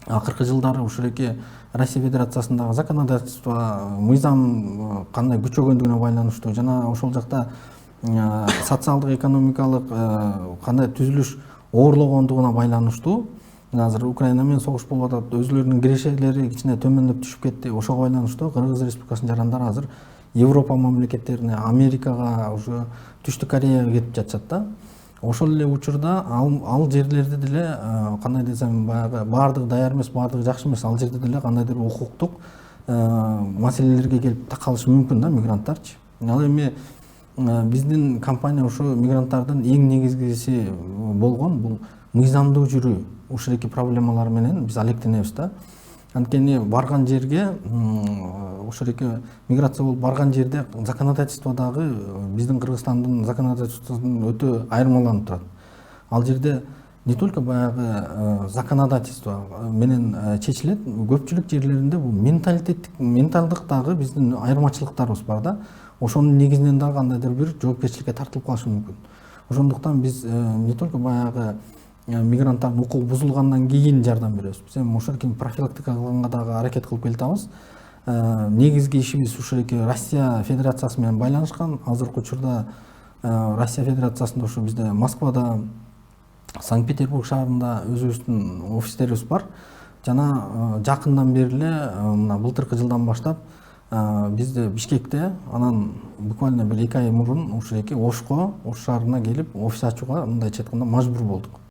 акыркы жылдары ушул эки Россия Федерациясындагы законодательство, мыйзам кандай күчөгөндүгүнө байланыштуу жана ошол жакта социалдык экономикалык кандай түзүлүш оорлогондугуна байланыштуу азыр Украина менен согуш болуп атат, өзүлөрүнүн кирешелери кичине төмөндөп түшүп кетти. Ошого байланыштуу Кыргыз Республикасынын жарандары азыр Европа мамлекеттерине, Америкага, уже Түштүк Кореяга кетип жатышат да. Ошол эле учурда ал жерлерде деле кандай десем баягы баардыгы даяр эмес, баардыгы жакшы эмес, ал жерде деле кандайдыр укуктук маселелерге келип такалышы мүмкүн да мигранттарчы. Ал эми биздин компания ушу мигранттардын эң негизгиси болгон бул мыйзамдуу жүрүү. Ушул эки проблемалар менен биз алектенебиз да. Анткени барган жерге ошол эки миграция болуп барган жерде законодательстводагы биздин Кыргызстандын законодательствосунан өтө айырмаланып турат. Ал жерде не только баягы законодательство менен чечилет, көпчүлүк жерлеринде бул менталдык дагы биздин айырмачылыктарыбыз бар да. Ошонун негизинен дагы кандайдыр бир жоопкерчиликке тартылып калышы мүмкүн. Ошондуктан биз не только баягы мигранттардын укугу бузулгандан кийин жардам беребиз. Биз эми ошол эки профилактика кылганга дагы аракет кылып келатабыз. Негизги ишибиз ушул эки Россия Федерациясы менен байланышкан. Азыркы учурда Россия Федерациясында ушу бизде Москвада, Санкт-Петербург шаарында өзүбүздүн офистерибиз бар. Жана жакындан бери эле мына былтыркы жылдан баштап бизде Бишкекте, анан буквально бир 2 ай мурун ушул эки Ошко, Ош шаарына келип офис ачууга мындайча айтканда мажбур болдук.